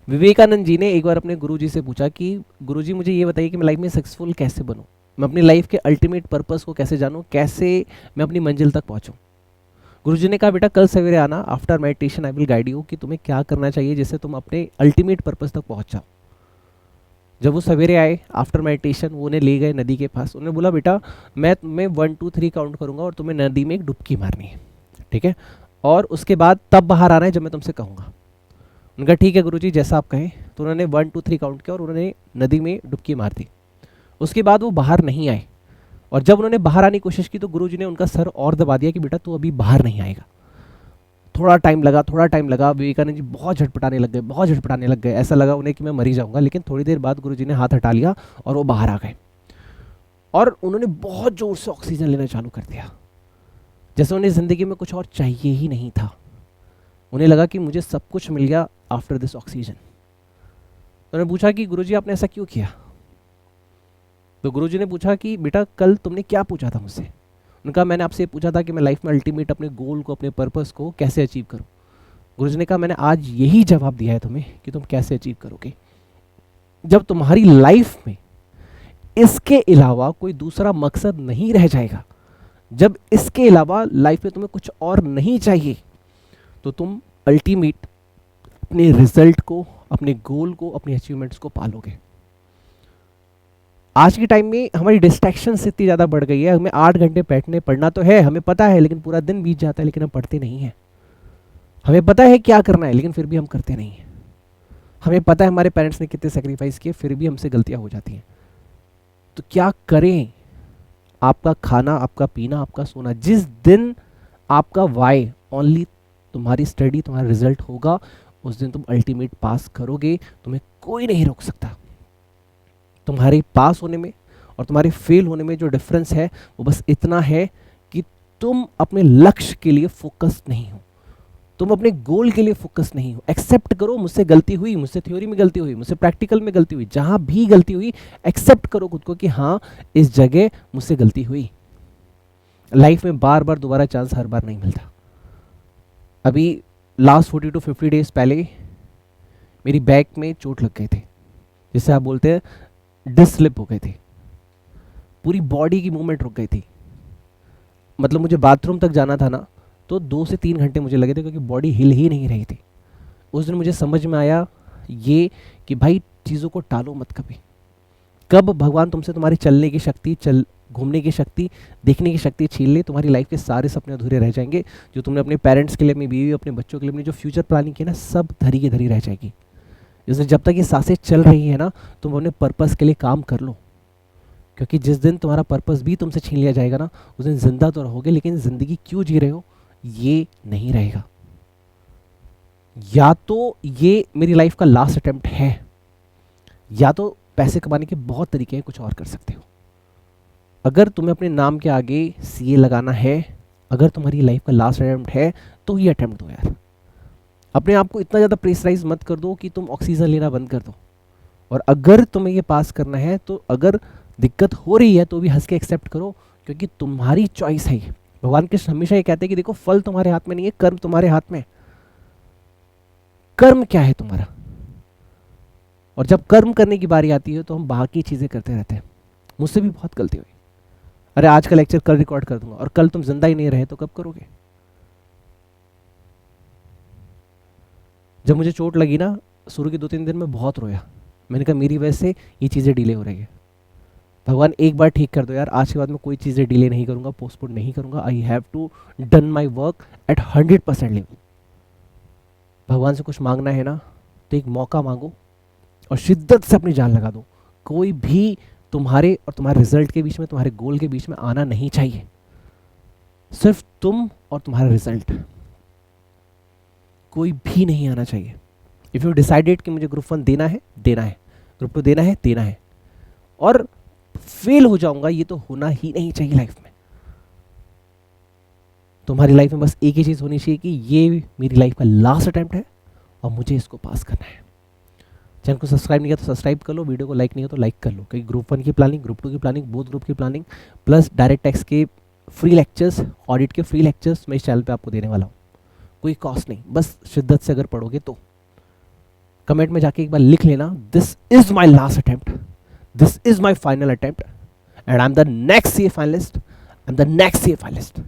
विवेकानंद जी ने एक बार अपने गुरुजी से पूछा कि गुरुजी मुझे ये बताइए कि मैं लाइफ में सक्सेसफुल कैसे बनूं, मैं अपनी लाइफ के अल्टीमेट पर्पस को कैसे जानूं, कैसे मैं अपनी मंजिल तक पहुंचूं। गुरुजी ने कहा बेटा कल सवेरे आना, after meditation I will guide you कि तुम्हें क्या करना चाहिए जिससे तुम अपने अल्टीमेट पर्पस तक पहुंच जाओ। जब वो सवेरे आए आफ्टर मेडिटेशन, वो उन्हें ले गए नदी के पास। उन्होंने बोला बेटा मैं तुम्हें 1 2 3 काउंट करूंगा और तुम्हें नदी में एक डुबकी मारनी है, ठीक है, और उसके बाद तब बाहर आना है जब मैं तुमसे कहूँगा। उनका ठीक है गुरुजी जैसा आप कहें। तो उन्होंने 1 2 3 काउंट किया और उन्होंने नदी में डुबकी मार दी। उसके बाद वो बाहर नहीं आए, और जब उन्होंने बाहर आने की कोशिश की तो गुरुजी ने उनका सर और दबा दिया कि बेटा तू अभी बाहर नहीं आएगा। थोड़ा टाइम लगा, थोड़ा टाइम लगा। विवेकानंद जी बहुत झटपटाने लग गए, बहुत झटपटाने लग गए। ऐसा लगा उन्हें कि मैं मर ही जाऊंगा, लेकिन थोड़ी देर बाद गुरुजी ने हाथ हटा लिया और वो बाहर आ गए। और उन्होंने बहुत जोर से ऑक्सीजन लेना चालू कर दिया, जैसे उन्हें ज़िंदगी में कुछ और चाहिए ही नहीं था। उन्हें लगा कि मुझे सब कुछ मिल गया आफ्टर दिस ऑक्सीजन। उन्होंने पूछा कि गुरुजी आपने ऐसा क्यों किया। तो गुरुजी ने पूछा कि बेटा कल तुमने क्या पूछा था मुझसे। उनका मैंने आपसे पूछा था कि मैं लाइफ में अल्टीमेट अपने गोल को, अपने पर्पस को कैसे अचीव करूं। गुरुजी ने कहा मैंने आज यही जवाब दिया है तुम्हें कि तुम कैसे अचीव करोगे। जब तुम्हारी लाइफ में इसके अलावा कोई दूसरा मकसद नहीं रह जाएगा, जब इसके अलावा लाइफ में तुम्हें कुछ और नहीं चाहिए, तो तुम अल्टीमेट अपने रिजल्ट को, अपने गोल को, अपने अचीवमेंट्स को पालोगे। आज के टाइम में हमारी डिस्ट्रैक्शन इतनी ज़्यादा बढ़ गई है, हमें 8 घंटे बैठने पढ़ना तो है, हमें पता है, लेकिन पूरा दिन बीत जाता है लेकिन हम पढ़ते नहीं हैं। हमें पता है क्या करना है लेकिन फिर भी हम करते नहीं हैं। हमें पता है हमारे पेरेंट्स ने कितने सेक्रीफाइस किए, फिर भी हमसे गलतियां हो जाती हैं। तो क्या करें। आपका खाना, आपका पीना, आपका सोना, जिस दिन आपका वाई ओनली तुम्हारी स्टडी, तुम्हारा रिजल्ट होगा, उस दिन तुम अल्टीमेट पास करोगे। तुम्हें कोई नहीं रोक सकता। तुम्हारे पास होने में और तुम्हारे फेल होने में जो डिफरेंस है वो बस इतना है कि तुम अपने लक्ष्य के लिए फोकस नहीं हो, तुम अपने गोल के लिए फोकस नहीं हो। एक्सेप्ट करो मुझसे गलती हुई, मुझसे थ्योरी में गलती हुई, मुझसे प्रैक्टिकल में गलती हुई, जहां भी गलती हुई एक्सेप्ट करो खुद को कि हाँ इस जगह मुझसे गलती हुई। लाइफ में बार बार दोबारा चांस हर बार नहीं मिलता। अभी लास्ट 40 to 50 डेज पहले मेरी बैक में चोट लग गए थे, जिसे आप बोलते हैं डिस्लिप हो गए थे। पूरी बॉडी की मूवमेंट रुक गई थी। मतलब मुझे बाथरूम तक जाना था ना, तो 2 से 3 घंटे मुझे लगे थे, क्योंकि बॉडी हिल ही नहीं रही थी। उस दिन मुझे समझ में आया ये कि भाई चीज़ों को टालो मत कभी। कब भगवान तुमसे तुम्हारी चलने की शक्ति, घूमने की शक्ति, देखने की शक्ति छीन ले, तुम्हारी लाइफ के सारे सपने अधूरे रह जाएंगे। जो तुमने अपने पेरेंट्स के लिए, अपनी बीवी, अपने बच्चों के लिए, अपनी जो फ्यूचर प्लानिंग की ना, सब धरी की धरी रह जाएगी। इसलिए जब तक ये सांसें चल रही है ना, तुम अपने पर्पस के लिए काम कर लो, क्योंकि जिस दिन तुम्हारा पर्पस भी तुमसे छीन लिया जाएगा ना, उस दिन जिंदा तो रहोगे लेकिन जिंदगी क्यों जी रहे हो ये नहीं रहेगा। या तो ये मेरी लाइफ का लास्ट अटेम्प्ट है, या तो पैसे कमाने के बहुत तरीके हैं, कुछ और कर सकते हो। अगर तुम्हें अपने नाम के आगे सीए लगाना है, अगर तुम्हारी लाइफ का लास्ट अटेम्प्ट है, तो ये अटेम्प्ट दो यार। अपने आप को इतना ज़्यादा प्रेशराइज मत कर दो कि तुम ऑक्सीजन लेना बंद कर दो। और अगर तुम्हें ये पास करना है, तो अगर दिक्कत हो रही है तो भी हंस के एक्सेप्ट करो, क्योंकि तुम्हारी चॉइस है ये। भगवान कृष्ण हमेशा ये कहते हैं कि देखो फल तुम्हारे हाथ में नहीं है, कर्म तुम्हारे हाथ में है। कर्म क्या है तुम्हारा। और जब कर्म करने की बारी आती है तो हम बाकी चीज़ें करते रहते हैं। मुझसे भी बहुत गलती हुई। अरे आज का लेक्चर कल रिकॉर्ड कर दूंगा, और कल तुम जिंदा ही नहीं रहे तो कब करोगे। जब मुझे चोट लगी ना, शुरू के 2-3 दिन में बहुत रोया। मैंने कहा मेरी वजह से ये चीज़ें डिले हो रही है। भगवान एक बार ठीक कर दो यार, आज के बाद मैं कोई चीज़ें डिले नहीं करूँगा, पोस्टपोन नहीं करूँगा। I have to done my work at 100% level. भगवान से कुछ मांगना है ना, तो एक मौका मांगो और शिद्दत से अपनी जान लगा दो। कोई भी तुम्हारे और तुम्हारे रिजल्ट के बीच में, तुम्हारे गोल के बीच में आना नहीं चाहिए। सिर्फ तुम और तुम्हारा रिजल्ट, कोई भी नहीं आना चाहिए। इफ़ यू डिसाइडेड कि मुझे ग्रुप 1 देना है, देना है, ग्रुप 2 देना है, देना है, और फेल हो जाऊंगा, ये तो होना ही नहीं चाहिए लाइफ में। तुम्हारी लाइफ में बस एक ही चीज़ होनी चाहिए कि ये मेरी लाइफ का लास्ट अटेम्प्ट है और मुझे इसको पास करना है। चैनल को सब्सक्राइब नहीं किया तो सब्सक्राइब कर लो, वीडियो को लाइक नहीं किया तो लाइक कर लो, क्योंकि ग्रुप 1 की प्लानिंग, ग्रुप 2 की प्लानिंग, बोथ ग्रुप की प्लानिंग, प्लस डायरेक्ट टैक्स के फ्री लेक्चर्स, ऑडिट के फ्री लेक्चर्स मैं इस चैनल पे आपको देने वाला हूँ। कोई कॉस्ट नहीं, बस शिद्दत से अगर पढ़ोगे तो। कमेंट में जाके एक बार लिख लेना, this is my last attempt, this is my final attempt and I am the next CA finalist, I am the next CA finalist,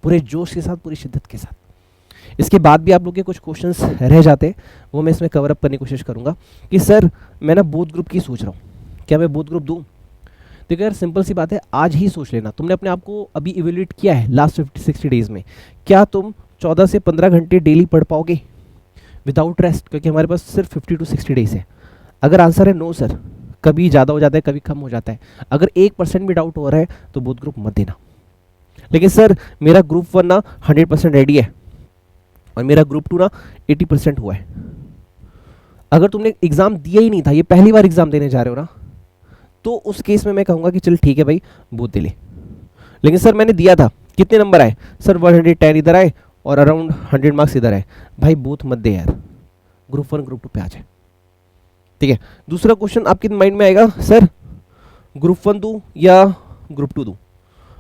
पूरे जोश के साथ, पूरी शिद्दत के साथ। इसके बाद भी आप लोग के कुछ क्वेश्चंस रह जाते, वो मैं इसमें कवर अप करने की कोशिश करूंगा कि सर मैं ना बोथ ग्रुप की सोच रहा हूँ, क्या मैं बोथ ग्रुप दूँ? देखो यार, सिंपल सी बात है, आज ही सोच लेना। तुमने अपने आप को अभी इवेल्यूएट किया है लास्ट 50-60 डेज में, क्या तुम 14 से 15 घंटे डेली पढ़ पाओगे विदाउट रेस्ट? क्योंकि हमारे पास सिर्फ 50 to 60 डेज है। अगर आंसर है नो सर, कभी ज़्यादा हो जाता है, कभी कम हो जाता है, अगर 1% भी डाउट हो रहा है तो बोथ ग्रुप मत देना। लेकिन सर मेरा ग्रुप 1 ना 100% रेडी है और मेरा ग्रुप 2 ना 80% हुआ है, अगर तुमने एग्ज़ाम दिया ही नहीं था, ये पहली बार एग्ज़ाम देने जा रहे हो ना, तो उस केस में मैं कहूँगा कि चल ठीक है भाई, बोथ दे ले। लेकिन सर मैंने दिया था, कितने नंबर आए? सर 110 इधर आए और अराउंड 100 मार्क्स इधर आए। भाई बोथ मत दे यार, ग्रुप 1 ग्रुप 2 पे आ जाए, ठीक है। दूसरा क्वेश्चन आपके माइंड में आएगा, सर ग्रुप 1 दूँ या ग्रुप 2 दूँ?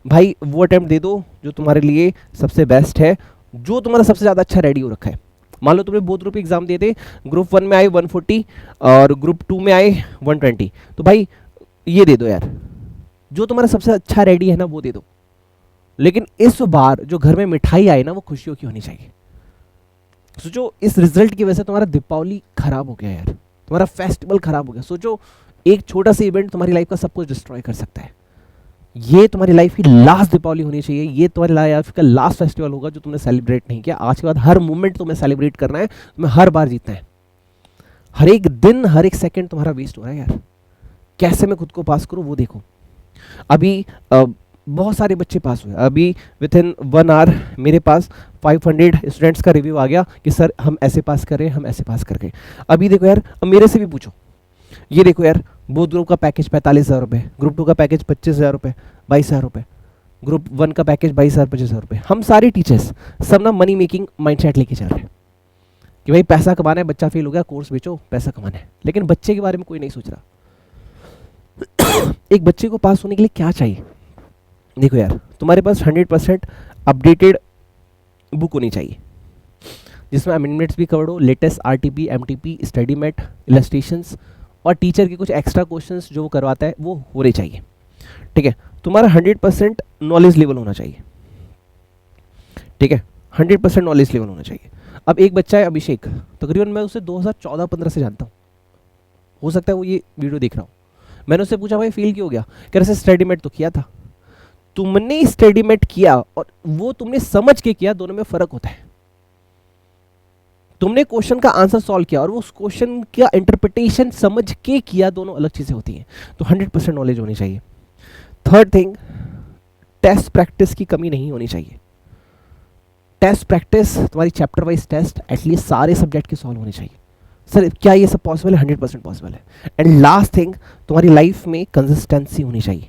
भाई वो अटैम्प्ट दे दो जो तुम्हारे लिए सबसे बेस्ट है, जो तुम्हारा सबसे ज़्यादा अच्छा रेडी हो रखा है। मान लो तुमने बोथ ग्रुप एग्जाम दिए थे, ग्रुप 1 में आए 140 और ग्रुप 2 में आए 120, तो भाई ये दे दो यार, जो तुम्हारा सबसे अच्छा रेडी है ना वो दे दो। लेकिन इस बार जो घर में मिठाई आई ना, वो खुशियों की होनी चाहिए। सोचो इस रिजल्ट की वजह से तुम्हारा दीपावली खराब हो गया यार, तुम्हारा फेस्टिवल खराब हो गया। सोचो एक छोटा सा इवेंट तुम्हारी लाइफ का सब कुछ डिस्ट्रॉय कर सकता है। ये तुम्हारी लाइफ की लास्ट दीपावली होनी चाहिए, ये तुम्हारी लाइफ का लास्ट फेस्टिवल होगा जो तुमने सेलिब्रेट नहीं किया। आज के बाद हर मोमेंट तुम्हें सेलिब्रेट करना है, तुम्हें हर बार जीतना है। हर एक दिन, हर एक सेकंड तुम्हारा वेस्ट हो रहा है यार। कैसे मैं खुद को पास करूं वो देखो। अभी बहुत सारे बच्चे पास हुए, अभी विद इन 1 आवर मेरे पास 500 स्टूडेंट्स का रिव्यू आ गया कि सर हम ऐसे पास कर रहे हैं, हम ऐसे पास कर गए। अभी देखो यार, अब मेरे से भी पूछो, ये देखो यार, बोथ ग्रुप का पैकेज 45,000 रुपये, ग्रुप 2 का पैकेज 25,000 रुपये, 22,000 रुपये, ग्रुप 1 का पैकेज 22,000 25,000 रुपये। हम सारे टीचर्स सब ना मनी मेकिंग माइंडसेट लेके चल रहे हैं कि भाई पैसा कमाना है, बच्चा फेल हो गया, कोर्स बेचो, पैसा कमाना है। लेकिन बच्चे के बारे में कोई नहीं सोच रहा। एक बच्चे को पास होने के लिए क्या चाहिए? देखो यार, तुम्हारे पास 100% अपडेटेड बुक होनी चाहिए जिसमें अमेंडमेंट्स भी कवर्ड हो, latest RTP, MTP, study mat, illustrations और टीचर के कुछ एक्स्ट्रा क्वेश्चंस जो वो करवाता है वो होने चाहिए, ठीक है। तुम्हारा 100% नॉलेज लेवल होना चाहिए, ठीक है, 100% नॉलेज लेवल होना चाहिए। अब एक बच्चा है अभिषेक, तकरीबन मैं उसे 2014-15 से जानता हूँ, हो सकता है वो ये वीडियो देख रहा हूँ। मैंने उससे पूछा भाई फेल क्यों हो गया? कह रहे स्टडी मेट तो किया था। तुमने स्टडी मेट किया और वो तुमने समझ के किया, दोनों में फर्क होता है। तुमने क्वेश्चन का आंसर सॉल्व किया और वो उस क्वेश्चन का इंटरप्रिटेशन समझ के किया, दोनों अलग चीजें होती हैं। तो 100% नॉलेज होनी चाहिए। थर्ड थिंग, टेस्ट प्रैक्टिस की कमी नहीं होनी चाहिए। टेस्ट प्रैक्टिस, तुम्हारी चैप्टर वाइज टेस्ट एटलीस्ट सारे सब्जेक्ट के सॉल्व होने चाहिए। सर क्या ये सब पॉसिबल है? 100% पॉसिबल है। एंड लास्ट थिंग, तुम्हारी लाइफ में कंसिस्टेंसी होनी चाहिए।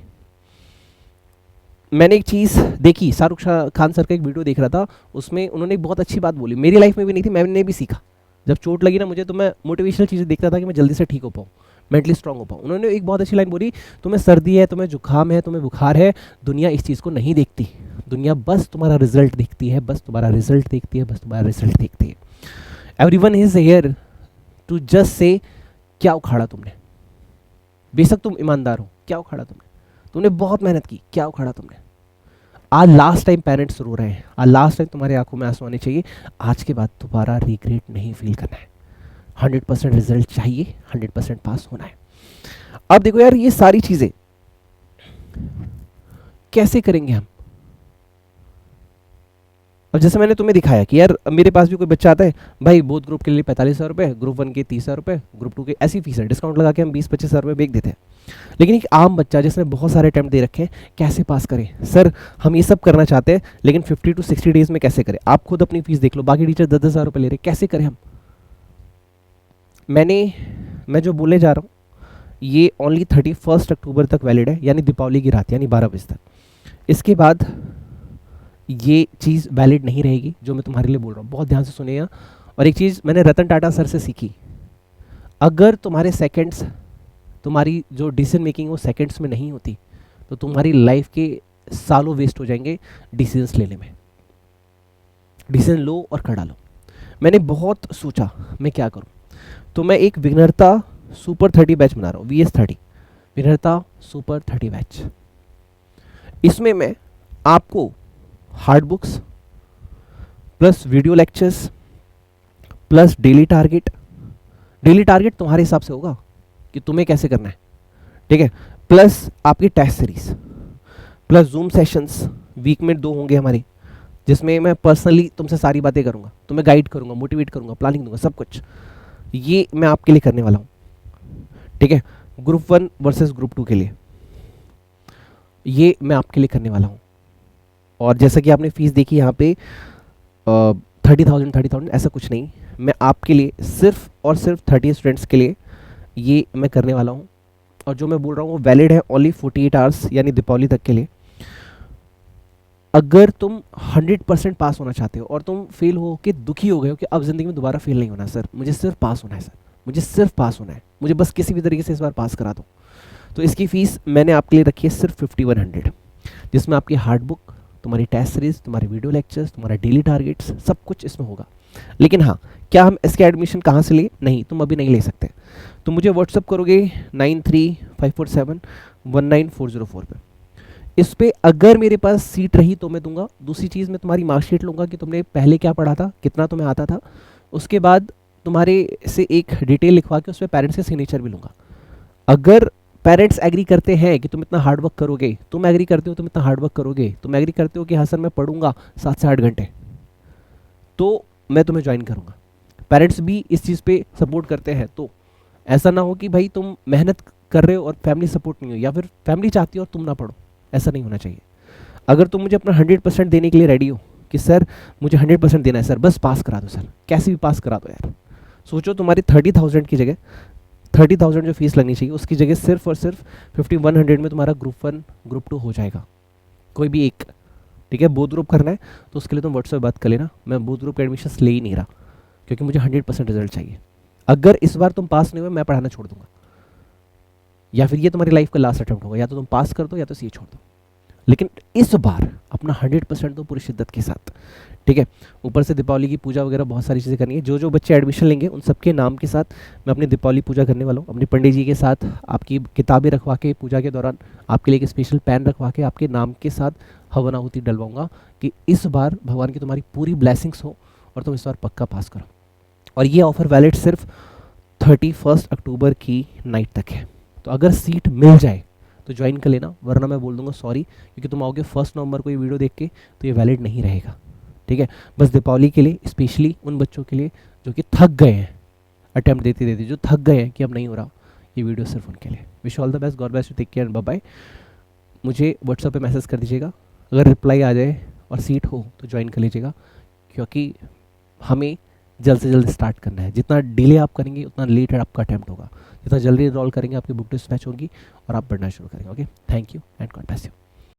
मैंने एक चीज़ देखी, शाहरुख खान सर का एक वीडियो देख रहा था, उसमें उन्होंने एक बहुत अच्छी बात बोली, मेरी लाइफ में भी नहीं थी, मैंने भी सीखा। जब चोट लगी ना मुझे, तो मैं मोटिवेशनल चीज़ें देखता था कि मैं जल्दी से ठीक हो पाऊँ, मेंटली स्ट्रांग हो पाऊँ। उन्होंने एक बहुत अच्छी लाइन बोली, तुम्हें सर्दी है, तुम्हें जुकाम है, तुम्हें बुखार है, दुनिया इस चीज़ को नहीं देखती, दुनिया बस तुम्हारा रिजल्ट देखती है, बस तुम्हारा रिजल्ट देखती है, बस तुम्हारा रिजल्ट देखती है। Everyone is here to just say क्या उखाड़ा तुमने, बेशक तुम ईमानदार हो, क्या उखाड़ा तुमने बहुत मेहनत की, क्या उखाड़ा तुमने। आज लास्ट टाइम पेरेंट्स रो रहे हैं, आज लास्ट टाइम तुम्हारी आंखों में आंसू आने चाहिए। आज के बाद दोबारा रिग्रेट नहीं फील करना है। 100% रिजल्ट चाहिए, 100% पास होना है। अब देखो यार, ये सारी चीजें कैसे करेंगे हम? अब जैसे मैंने तुम्हें दिखाया कि यार मेरे पास भी कोई बच्चा आता है, भाई बोथ ग्रुप के लिए 45,000 रुपये, ग्रुप 1 के 30,000 रुपये, ग्रुप 2 के ऐसी फीस है, डिस्काउंट लगा के हम 20-25,000 रुपये बेच देते हैं। लेकिन एक आम बच्चा जिसने बहुत सारे अटेम्प्ट दे रखे हैं, कैसे पास करें? सर हम ये सब करना चाहते हैं, लेकिन 50 to 60 डेज में कैसे करें? आप खुद अपनी फीस देख लो, बाकी टीचर 10,000 रुपये ले रहे, कैसे करें हम? मैं जो बोलने जा रहा हूँ ये ओनली 31 अक्टूबर तक वैलिड है, यानी दीपावली की रात, यानी 12 बजे तक। इसके बाद ये चीज़ वैलिड नहीं रहेगी जो मैं तुम्हारे लिए बोल रहा हूँ। बहुत ध्यान से सुनिएगा। और एक चीज़ मैंने रतन टाटा सर से सीखी, अगर तुम्हारे सेकंड्स, तुम्हारी जो डिसीजन मेकिंग वो सेकंड्स में नहीं होती, तो तुम्हारी लाइफ के सालों वेस्ट हो जाएंगे डिसीजंस लेने में। डिसीजन लो और कर डालो। मैंने बहुत सोचा मैं क्या करूँ, तो मैं एक विघ्नता सुपर 30 बैच बना रहा हूँ, VS30 विघ्नता सुपर 30 बैच। इसमें मैं आपको hard books plus video lectures plus daily target तुम्हारे हिसाब से होगा कि तुम्हें कैसे करना है, ठीक है, प्लस आपकी test series plus zoom sessions week में 2 होंगे हमारे, जिसमें मैं पर्सनली तुमसे सारी बातें करूंगा, तुम्हें गाइड करूंगा, मोटिवेट करूंगा, प्लानिंग दूंगा, सब कुछ ये मैं आपके लिए करने वाला हूँ, ठीक है। ग्रुप 1 वर्सेस ग्रुप 2 के लिए ये मैं आपके लिए करने वाला हूँ। और जैसा कि आपने फीस देखी यहाँ पे 30,000 ऐसा कुछ नहीं, मैं आपके लिए सिर्फ और सिर्फ 30 स्टूडेंट्स के लिए ये मैं करने वाला हूँ। और जो मैं बोल रहा हूँ वो वैलिड है ओनली 48 आवर्स यानी दीपावली तक के लिए। अगर तुम 100% पास होना चाहते हो और तुम फेल हो के दुखी हो गए हो कि अब ज़िंदगी में दोबारा फेल नहीं होना सर, मुझे सिर्फ पास होना है सर, मुझे सिर्फ पास होना है, मुझे बस किसी भी तरीके से इस बार पास करा दो, तो इसकी फ़ीस मैंने आपके लिए रखी है सिर्फ 5100, जिसमें आपकी हार्ड बुक, तुम्हारी टेस्ट सीरीज, तुम्हारे वीडियो लेक्चर्स, तुम्हारा डेली टारगेट्स, सब कुछ इसमें होगा। लेकिन हाँ, क्या हम इसके एडमिशन कहाँ से लिए? नहीं, तुम अभी नहीं ले सकते। तुम मुझे व्हाट्सअप करोगे 9354719404 पे। इस पे अगर मेरे पास सीट रही तो मैं दूंगा। दूसरी चीज़, मैं तुम्हारी मार्कशीट लूँगा कि तुमने पहले क्या पढ़ा था, कितना तुम्हें आता था। उसके बाद तुम्हारे से एक डिटेल लिखवा के उस पर पेरेंट्स के सिग्नेचर भी लूँगा। अगर पेरेंट्स एग्री करते हैं कि तुम इतना हार्ड वर्क करोगे, तुम एग्री करते हो तुम इतना हार्ड वर्क करोगे, तुम एग्री करते हो कि हाँ सर मैं पढ़ूंगा 7 से 8 घंटे, तो मैं तुम्हें ज्वाइन करूँगा। पेरेंट्स भी इस चीज़ पे सपोर्ट करते हैं, तो ऐसा ना हो कि भाई तुम मेहनत कर रहे हो और फैमिली सपोर्ट नहीं हो, या फिर फैमिली चाहती हो और तुम ना पढ़ो, ऐसा नहीं होना चाहिए। अगर तुम मुझे अपना 100% देने के लिए रेडी हो कि सर मुझे 100% देना है सर, बस पास करा दो सर, कैसे भी पास करा दो यार। सोचो तुम्हारी 30,000 की जगह 30,000 जो फीस लगनी चाहिए उसकी जगह सिर्फ और सिर्फ 5100 में तुम्हारा ग्रुप 1 ग्रुप 2 हो जाएगा, कोई भी एक, ठीक है। बोथ ग्रुप करना है तो उसके लिए तुम व्हाट्सएप बात कर लेना, मैं बोथ ग्रुप के एडमिशन ले ही नहीं रहा क्योंकि मुझे 100% रिजल्ट चाहिए। अगर इस बार तुम पास नहीं हुए मैं पढ़ाना छोड़ दूंगा, या फिर ये तुम्हारी लाइफ का लास्ट अटेम्प्ट होगा, या तो तुम पास कर दो या तो सीए छोड़ दो, लेकिन इस बार अपना 100% दो पूरी शिद्दत के साथ, ठीक है। ऊपर से दीपावली की पूजा वगैरह बहुत सारी चीज़ें करनी है। जो जो बच्चे एडमिशन लेंगे उन सबके नाम के साथ मैं अपनी दीपावली पूजा करने वाला हूँ। अपने पंडित जी के साथ आपकी किताबें रखवा के पूजा के दौरान आपके लिए एक स्पेशल पेन रखवा के आपके नाम के साथ हवन आहुति डलवाऊंगा कि इस बार भगवान की तुम्हारी पूरी ब्लेसिंग्स हो और तुम इस बार पक्का पास करो। और ये ऑफर वैलिड सिर्फ 31 अक्टूबर की नाइट तक है, तो अगर सीट मिल जाए तो ज्वाइन कर लेना, वरना मैं बोल दूंगा सॉरी, क्योंकि तुम आओगे 1 नवंबर को ये वीडियो देख के तो ये वैलिड नहीं रहेगा, ठीक है। बस दीपावली के लिए स्पेशली उन बच्चों के लिए जो कि थक गए हैं अटैम्प्ट देते देते, जो थक गए हैं कि अब नहीं हो रहा, ये वीडियो सिर्फ उनके लिए। Wish all the best, God bless you, take care, bye bye. मुझे व्हाट्सएप पे मैसेज कर दीजिएगा, अगर रिप्लाई आ जाए और सीट हो तो ज्वाइन कर लीजिएगा, क्योंकि हमें जल्द से जल्द स्टार्ट करना है। जितना डिले आप करेंगे उतना लेट आपका अटैम्प्ट होगा, जितना जल्दी इनरोल करेंगे आपकी बुक डिस्पैच होगी और आप पढ़ना शुरू करेंगे। Okay, thank you and God bless you.